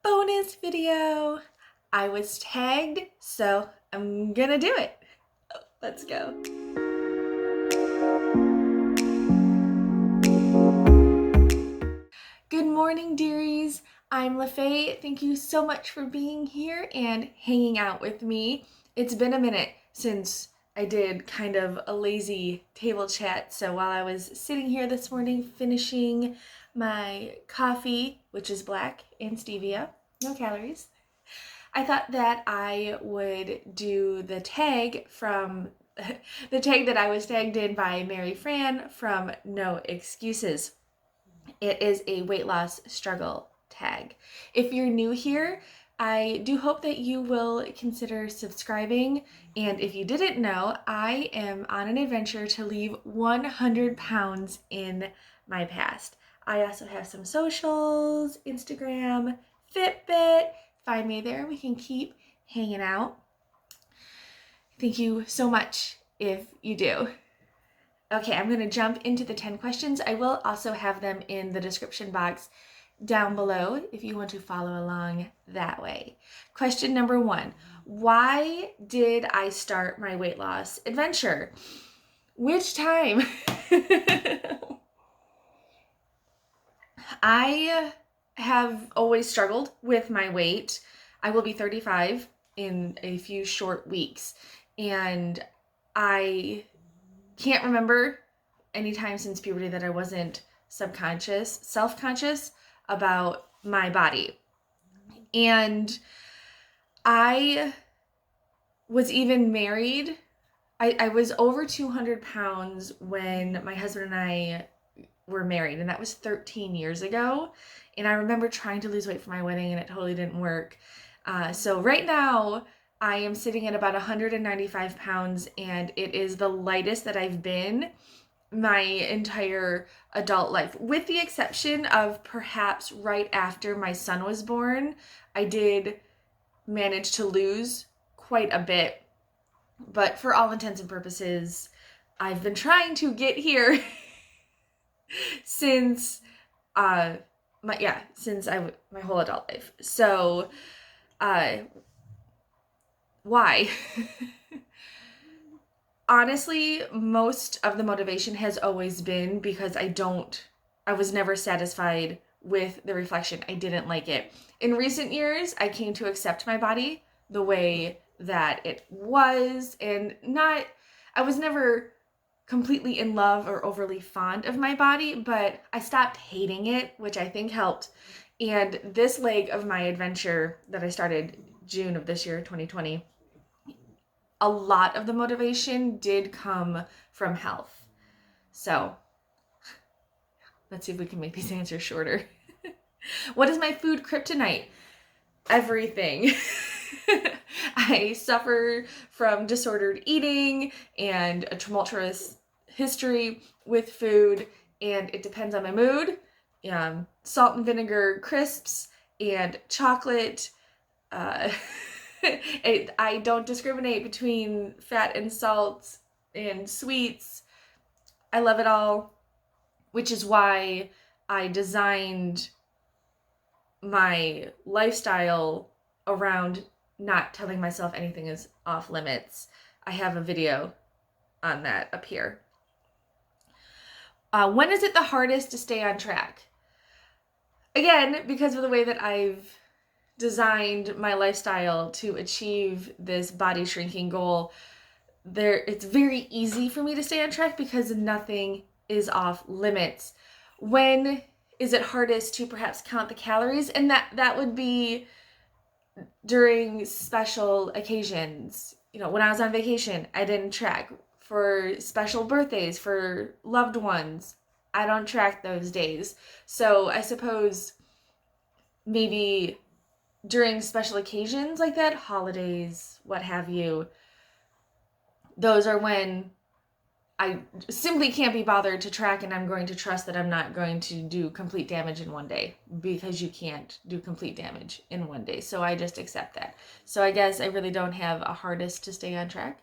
bonus video. I was tagged, so I'm gonna do it. Let's go. Good morning, dearies. I'm LeFae. Thank you so much for being here and hanging out with me. It's been a minute since I did kind of a lazy table chat, so while I was sitting here this morning finishing my coffee, which is black and stevia, no calories, I thought that I would do the tag from the tag that I was tagged in by Mary Fran from No Excuses. It is a weight loss struggle tag. If you're new here, I do hope that you will consider subscribing. And if you didn't know, I am on an adventure to leave 100 pounds in my past. I also have some socials, Instagram, FitBit. Find me there. We can keep hanging out. Thank you so much if you do. Okay, I'm going to jump into the 10 questions. I will also have them in the description box down below if you want to follow along that way. Question number 1. Why did I start my weight loss adventure? Which time? I have always struggled with my weight. I will be 35 in a few short weeks, and I can't remember any time since puberty that I wasn't self-conscious about my body. And I was even married. I was over 200 pounds when my husband and I were married, and that was 13 years ago. And I remember trying to lose weight for my wedding, and it totally didn't work. So right now, I am sitting at about 195 pounds, and it is the lightest that I've been my entire adult life, with the exception of perhaps right after my son was born. I did manage to lose quite a bit, but for all intents and purposes, I've been trying to get here since my whole adult life. So why? Honestly, most of the motivation has always been because I was never satisfied with the reflection. I didn't like it. In recent years, I came to accept my body the way that it was, and I was never completely in love or overly fond of my body, but I stopped hating it, which I think helped. And this leg of my adventure that I started June of this year, 2020, a lot of the motivation did come from health. So let's see if we can make these answers shorter. What is my food kryptonite? Everything. I suffer from disordered eating and a tumultuous history with food, and it depends on my mood. Salt and vinegar crisps and chocolate. I don't discriminate between fat and salt and sweets. I love it all, which is why I designed my lifestyle around not telling myself anything is off limits. I have a video on that up here. When is it the hardest to stay on track? Again, because of the way that I've designed my lifestyle to achieve this body shrinking goal, it's very easy for me to stay on track because nothing is off limits. When is it hardest to perhaps count the calories? And that would be during special occasions. When I was on vacation, I didn't track. For special birthdays, for loved ones, I don't track those days. So I suppose maybe during special occasions like that, holidays, what have you, those are when I simply can't be bothered to track, and I'm going to trust that I'm not going to do complete damage in one day, because you can't do complete damage in one day. So I just accept that. So I guess I really don't have a hardest to stay on track.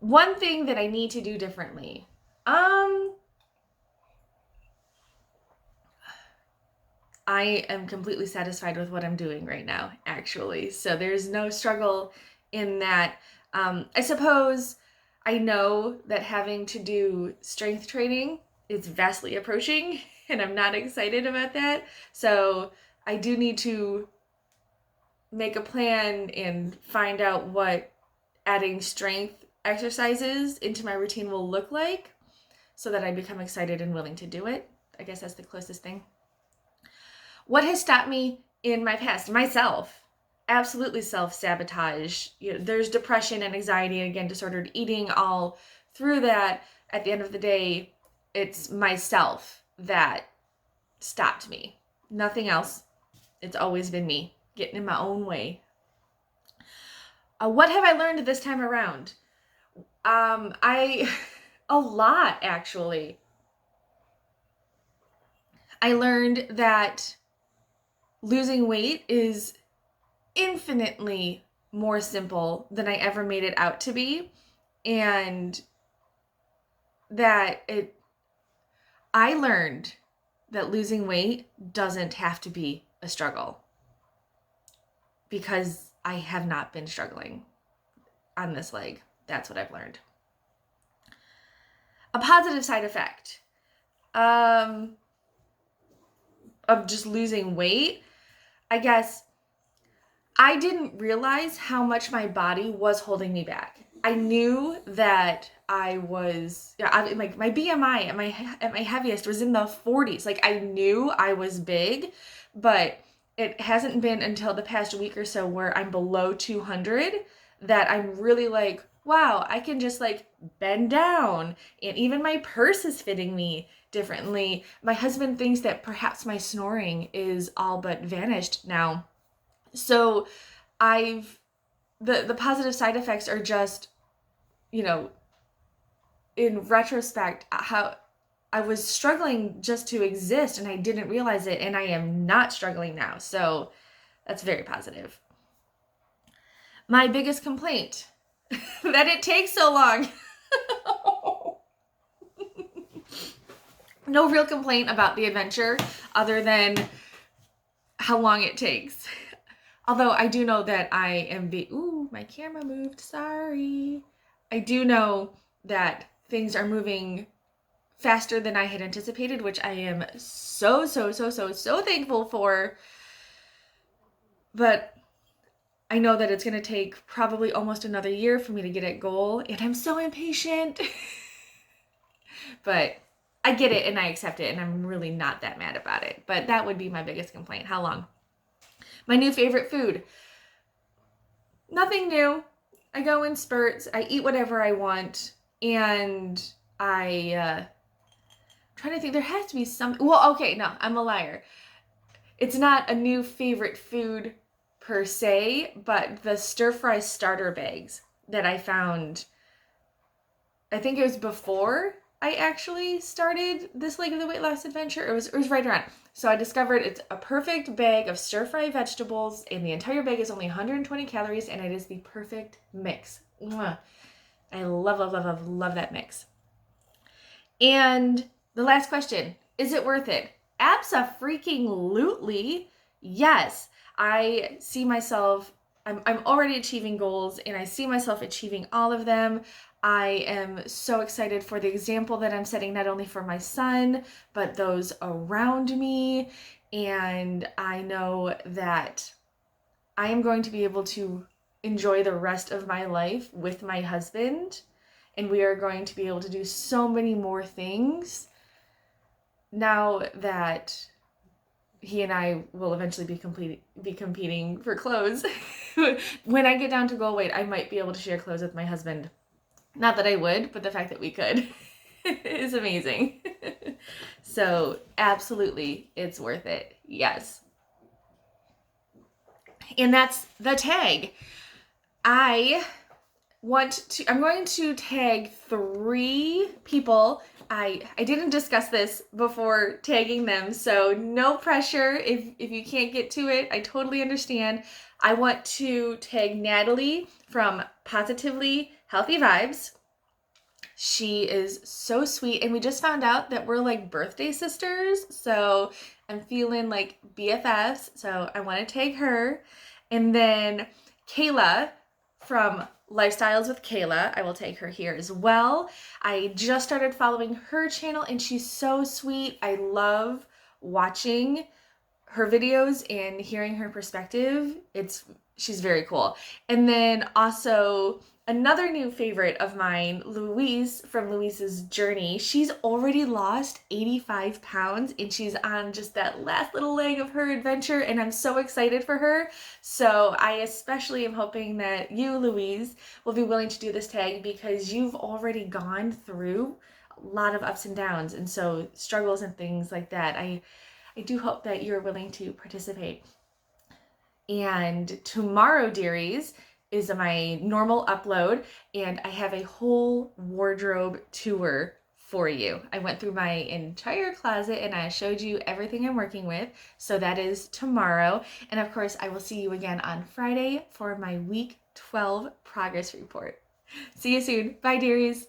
One thing that I need to do differently. I am completely satisfied with what I'm doing right now, actually. So there's no struggle in that. I suppose I know that having to do strength training is vastly approaching, and I'm not excited about that. So I do need to make a plan and find out what adding strength exercises into my routine will look like so that I become excited and willing to do it. I guess that's the closest thing. What has stopped me in my past? Myself. Absolutely self-sabotage. There's depression and anxiety and, again, disordered eating all through that. At the end of the day, it's myself that stopped me. Nothing else. It's always been me getting in my own way. What have I learned this time around? A lot, actually. I learned that losing weight is infinitely more simple than I ever made it out to be, and that I learned that losing weight doesn't have to be a struggle, because I have not been struggling on this leg. That's what I've learned. A positive side effect of just losing weight, I guess, I didn't realize how much my body was holding me back. I knew that I was, like, my BMI at my heaviest was in the 40s. Like, I knew I was big, but it hasn't been until the past week or so where I'm below 200 that I'm really like, wow, I can just like bend down, and even my purse is fitting me differently. My husband thinks that perhaps my snoring is all but vanished now. So the positive side effects are just, in retrospect, how I was struggling just to exist and I didn't realize it, and I am not struggling now. So that's very positive. My biggest complaint, that it takes so long. No real complaint about the adventure other than how long it takes. Although I do know that I am my camera moved, sorry. I do know that things are moving faster than I had anticipated, which I am so thankful for. But I know that it's going to take probably almost another year for me to get at goal, and I'm so impatient. But I get it and I accept it, and I'm really not that mad about it. But that would be my biggest complaint. How long? My new favorite food. Nothing new. I go in spurts. I eat whatever I want. And I'm trying to think. There has to be some. Well, okay, no, I'm a liar. It's not a new favorite food per se, but the stir-fry starter bags that I found, I think it was before I actually started this leg of the weight loss adventure. It was right around. So I discovered it's a perfect bag of stir-fry vegetables, and the entire bag is only 120 calories, and it is the perfect mix. Mwah. I love that mix. And the last question, is it worth it? Abso-freaking-lutely, yes. I see myself, I'm already achieving goals, and I see myself achieving all of them. I am so excited for the example that I'm setting, not only for my son, but those around me. And I know that I am going to be able to enjoy the rest of my life with my husband. And we are going to be able to do so many more things now that he and I will eventually be competing for clothes. When I get down to goal weight, I might be able to share clothes with my husband. Not that I would, but the fact that we could is amazing. So absolutely, it's worth it. Yes. And that's the tag. I'm going to tag 3 people. I didn't discuss this before tagging them, so no pressure if you can't get to it. I totally understand. I want to tag Natalie from Positively Healthy Vibes. She is so sweet, and we just found out that we're like birthday sisters, so I'm feeling like BFFs, so I want to tag her. And then Kayla from Lifestyles with Kayla, I will take her here as well. I just started following her channel, and she's so sweet. I love watching her videos and hearing her perspective. She's very cool. And then also another new favorite of mine, Louise from Louise's Journey. She's already lost 85 pounds and she's on just that last little leg of her adventure, and I'm so excited for her. So I especially am hoping that you, Louise, will be willing to do this tag because you've already gone through a lot of ups and downs, and so struggles and things like that. I do hope that you're willing to participate. And tomorrow, dearies, is my normal upload, and I have a whole wardrobe tour for you. I went through my entire closet and I showed you everything I'm working with. So that is tomorrow. And of course, I will see you again on Friday for my week 12 progress report. See you soon. Bye, dearies.